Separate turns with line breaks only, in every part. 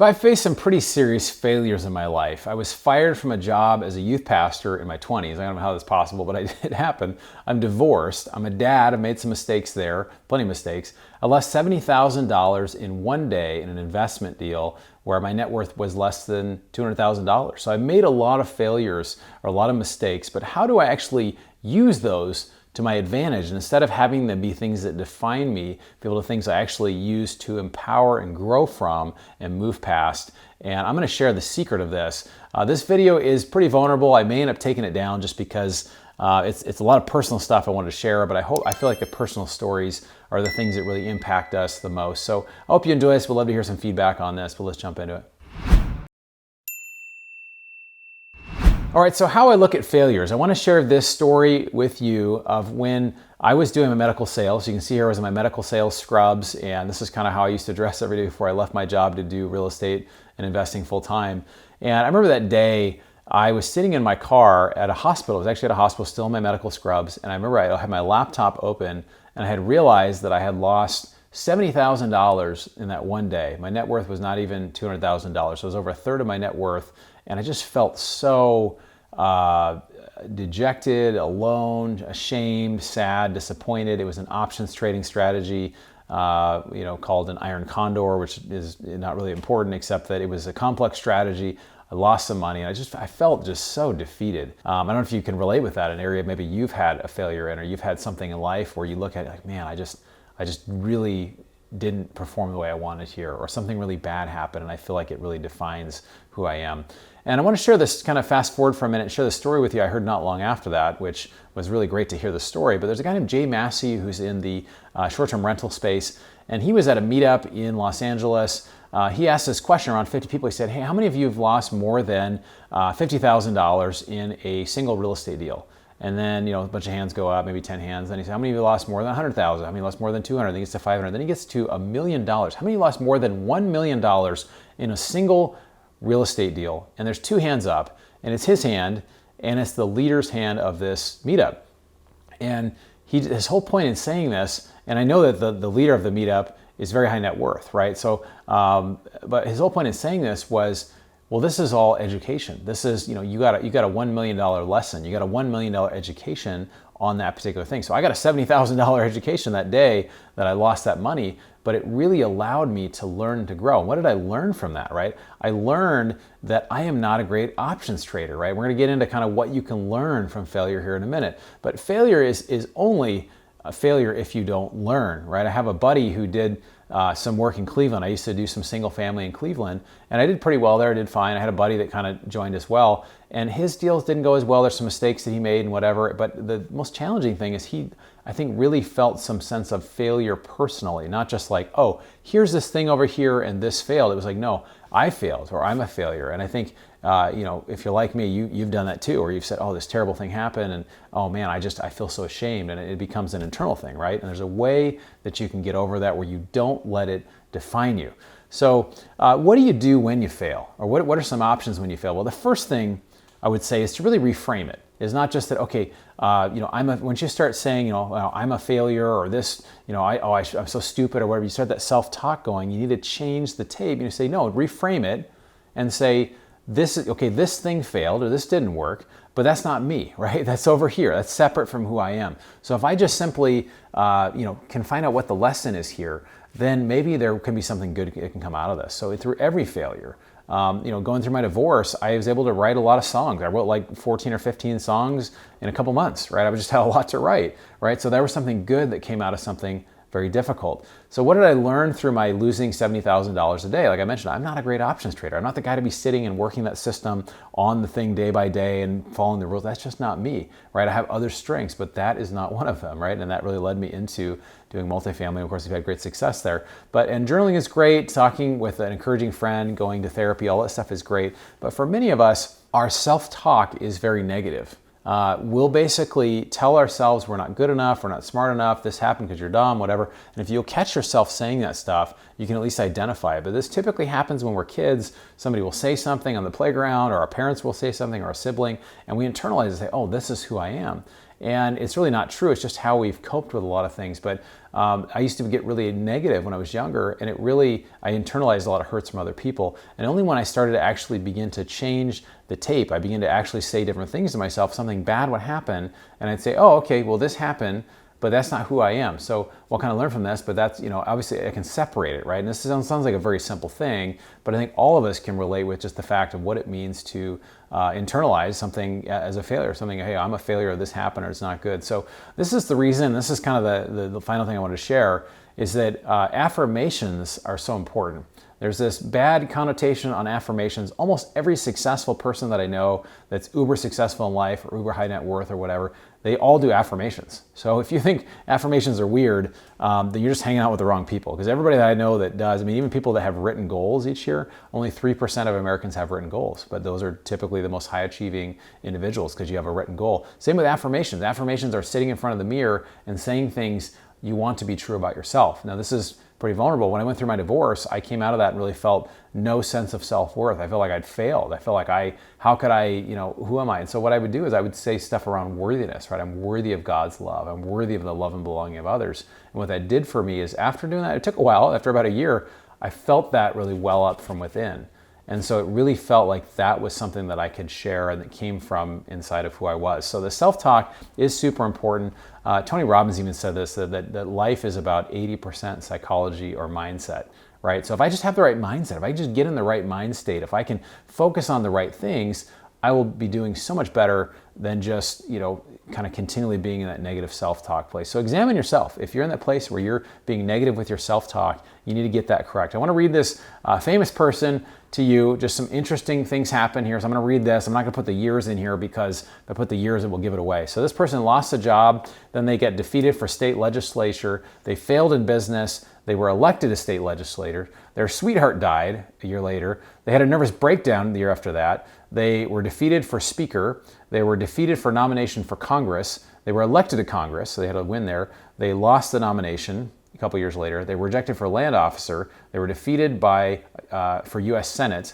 So I faced some pretty serious failures in my life. I was fired from a job as a youth pastor in my 20s. I don't know how that's possible, but it happened. I'm divorced. I'm a dad. I've made some mistakes there, plenty of mistakes. I lost $70,000 in one day in an investment deal where my net worth was less than $200,000. So I made a lot of failures or a lot of mistakes, but how do I actually use those to my advantage? And instead of having them be things that define me, be able to things I actually use to empower and grow from and move past. And I'm going to share the secret of this. This video is pretty vulnerable. I may end up taking it down just because it's a lot of personal stuff I wanted to share, but I feel like the personal stories are the things that really impact us the most. So I hope you enjoy this. We'd love to hear some feedback on this, but let's jump into it. All right, so how I look at failures. I want to share this story with you of when I was doing my medical sales. You can see here I was in my medical sales scrubs, and this is kind of how I used to dress every day before I left my job to do real estate and investing full time. And I remember that day I was sitting in my car at a hospital. I was actually at a hospital, still in my medical scrubs, and I remember I had my laptop open, and I had realized that I had lost $70,000 in that one day. My net worth was not even $200,000, so it was over a third of my net worth. And I just felt so dejected, alone, ashamed, sad, disappointed. It was an options trading strategy, called an Iron Condor, which is not really important, except that it was a complex strategy. I lost some money, and I felt just so defeated. I don't know if you can relate with that, an area maybe you've had a failure in, or you've had something in life where you look at it like, man, I just really didn't perform the way I wanted here, or something really bad happened and I feel like it really defines who I am. And I want to share this, kind of fast forward for a minute, share the story with you I heard not long after that, which was really great to hear the story. But there's a guy named Jay Massey who's in the short-term rental space, and he was at a meetup in Los Angeles. He asked this question around 50 people. He said, hey, how many of you have lost more than $50,000 in a single real estate deal? And then, a bunch of hands go up, maybe 10 hands. Then he said, how many of you lost more than 100,000? How many lost more than 200? Then he gets to 500. Then he gets to $1 million. How many lost more than $1 million in a single real estate deal? And there's two hands up, and it's his hand, and it's the leader's hand of this meetup. And his whole point in saying this, and I know that the leader of the meetup is very high net worth, right? So, but his whole point in saying this was, well, this is all education. This is, you got a $1 million lesson. You got a $1 million education on that particular thing. So I got a $70,000 education that day that I lost that money, but it really allowed me to learn and to grow. And what did I learn from that, right? I learned that I am not a great options trader, right? We're gonna get into kind of what you can learn from failure here in a minute. But failure is only a failure if you don't learn, right? I have a buddy who did some work in Cleveland. I used to do some single family in Cleveland, and I did pretty well there. I did fine. I had a buddy that kind of joined as well, and his deals didn't go as well. There's some mistakes that he made and whatever, but the most challenging thing is I think, really felt some sense of failure personally, not just like, oh, here's this thing over here and this failed. It was like, no, I failed, or I'm a failure. And I think, if you're like me, you've done that too, or you've said, oh, this terrible thing happened, and oh man, I feel so ashamed, and it becomes an internal thing, right? And there's a way that you can get over that where you don't let it define you. So what do you do when you fail? Or what are some options when you fail? Well, the first thing I would say is to really reframe it. It's not just that, okay, once you start saying, well, I'm a failure, or this, I'm so stupid, or whatever, you start that self-talk going, you need to change the tape. You say, no, reframe it and say, this thing failed, or this didn't work, but that's not me, right? That's over here. That's separate from who I am. So if I just simply, can find out what the lesson is here, then maybe there can be something good that can come out of this. So through every failure, going through my divorce, I was able to write a lot of songs. I wrote like 14 or 15 songs in a couple months, right? I just had a lot to write, right? So there was something good that came out of something very difficult. So what did I learn through my losing $70,000 a day? Like I mentioned, I'm not a great options trader. I'm not the guy to be sitting and working that system on the thing day by day and following the rules. That's just not me, right? I have other strengths, but that is not one of them, right? And that really led me into doing multifamily. Of course, we've had great success there. And journaling is great. Talking with an encouraging friend, going to therapy, all that stuff is great. But for many of us, our self-talk is very negative. We'll basically tell ourselves we're not good enough, we're not smart enough, this happened because you're dumb, whatever. And if you'll catch yourself saying that stuff, you can at least identify it. But this typically happens when we're kids. Somebody will say something on the playground, or our parents will say something, or a sibling, and we internalize and say, oh, this is who I am. And it's really not true. It's just how we've coped with a lot of things. But I used to get really negative when I was younger, and I internalized a lot of hurts from other people. And only when I started to actually begin to change the tape, I began to actually say different things to myself, something bad would happen, and I'd say, oh, okay, well, this happened, but that's not who I am. So what can I learn from this? But that's, obviously I can separate it, right? And this sounds like a very simple thing, but I think all of us can relate with just the fact of what it means to internalize something as a failure, something, hey, I'm a failure, this happened, or it's not good. So this is the reason, this is kind of the final thing I want to share, is that affirmations are so important. There's this bad connotation on affirmations. Almost every successful person that I know that's uber successful in life or uber high net worth or whatever, they all do affirmations. So if you think affirmations are weird, then you're just hanging out with the wrong people. Because everybody that I know that does, even people that have written goals each year, only 3% of Americans have written goals. But those are typically the most high achieving individuals because you have a written goal. Same with affirmations. Affirmations are sitting in front of the mirror and saying things you want to be true about yourself. Now this is pretty vulnerable. When I went through my divorce, I came out of that and really felt no sense of self-worth. I felt like I'd failed. I felt like how could I, who am I? And so what I would do is I would say stuff around worthiness, right? I'm worthy of God's love. I'm worthy of the love and belonging of others. And what that did for me is after doing that, it took a while, after about a year, I felt that really well up from within. And so it really felt like that was something that I could share and that came from inside of who I was. So the self-talk is super important. Tony Robbins even said this, that life is about 80% psychology or mindset, right? So if I just have the right mindset, if I just get in the right mind state, if I can focus on the right things, I will be doing so much better than just, kind of continually being in that negative self-talk place. So examine yourself. If you're in that place where you're being negative with your self-talk, you need to get that correct. I want to read this famous person to you. Just some interesting things happen here. So I'm going to read this. I'm not going to put the years in here because if I put the years, it will give it away. So this person lost a job. Then they get defeated for state legislature. They failed in business. They were elected as state legislator. Their sweetheart died a year later. They had a nervous breakdown the year after that. They were defeated for speaker. They were defeated for nomination for Congress. They were elected to Congress, so they had a win there. They lost the nomination a couple years later. They were rejected for land officer. They were defeated for U.S. Senate.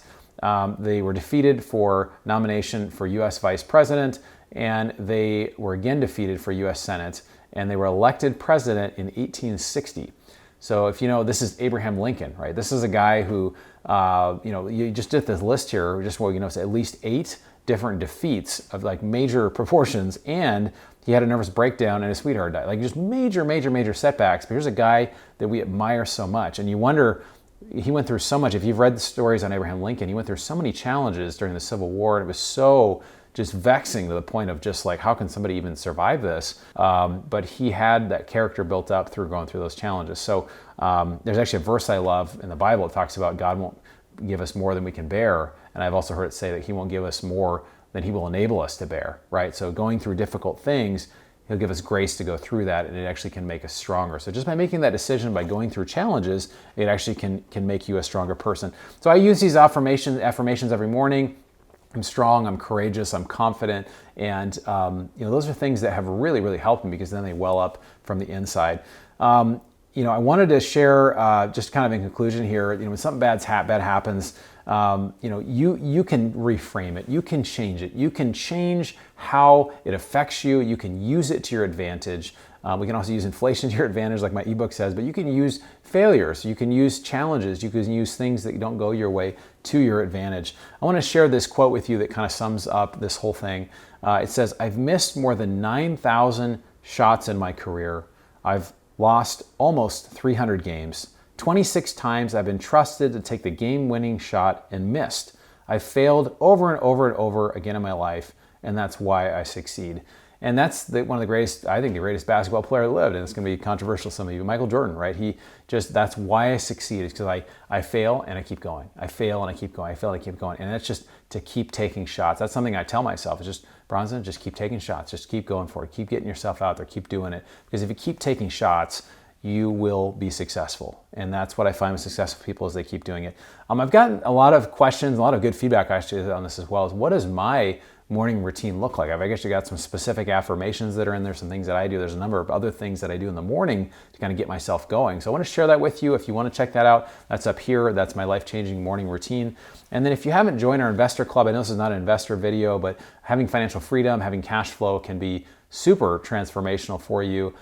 They were defeated for nomination for U.S. Vice President, and they were again defeated for U.S. Senate, and they were elected president in 1860. So if you know, this is Abraham Lincoln, right? This is a guy who, you just did this list here, it's at least 8 different defeats of like major proportions, and he had a nervous breakdown and his sweetheart died. Like just major, major, major setbacks. But here's a guy that we admire so much. And you wonder, he went through so much. If you've read the stories on Abraham Lincoln, he went through so many challenges during the Civil War, and it was so just vexing to the point of just like, how can somebody even survive this? But he had that character built up through going through those challenges. So there's actually a verse I love in the Bible that talks about God won't give us more than we can bear. And I've also heard it say that he won't give us more than he will enable us to bear, right? So going through difficult things, he'll give us grace to go through that, and it actually can make us stronger. So just by making that decision, by going through challenges, it actually can make you a stronger person. So I use these affirmations every morning. I'm strong, I'm courageous, I'm confident, and those are things that have really, really helped me because then they well up from the inside. I wanted to share just kind of in conclusion here. When something bad happens, you can reframe it, you can change it, you can change how it affects you, you can use it to your advantage. We can also use inflation to your advantage, like my ebook says, but you can use failures, you can use challenges, you can use things that don't go your way to your advantage. I want to share this quote with you that kind of sums up this whole thing. It says, "I've missed more than 9,000 shots in my career. I've lost almost 300 games. 26 times I've been trusted to take the game-winning shot and missed. I've failed over and over and over again in my life, and that's why I succeed." And that's one of the greatest, I think the greatest basketball player that lived, and it's going to be controversial to some of you, Michael Jordan, right? That's why I succeed, is because I fail and I keep going. I fail and I keep going. I fail and I keep going. And that's just to keep taking shots. That's something I tell myself, is just, Bronson, just keep taking shots. Just keep going for it. Keep getting yourself out there. Keep doing it. Because if you keep taking shots, you will be successful. And that's what I find with successful people, is they keep doing it. I've gotten a lot of questions, a lot of good feedback actually on this as well, is what does my morning routine look like? I've actually got some specific affirmations that are in there, some things that I do. There's a number of other things that I do in the morning to kind of get myself going. So I want to share that with you. If you want to check that out, that's up here. That's my life-changing morning routine. And then if you haven't joined our investor club, I know this is not an investor video, but having financial freedom, having cash flow can be super transformational for you.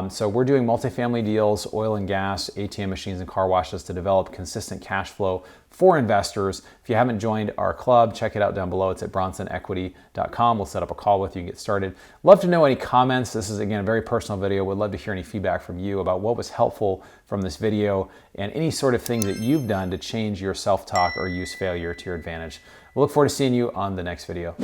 So we're doing multifamily deals, oil and gas, ATM machines, and car washes to develop consistent cash flow for investors. If you haven't joined our club, check it out down below. It's at bronsonequity.com. We'll set up a call with you and get started. Love to know any comments. This is, again, a very personal video. Would love to hear any feedback from you about what was helpful from this video and any sort of things that you've done to change your self-talk or use failure to your advantage. We'll look forward to seeing you on the next video.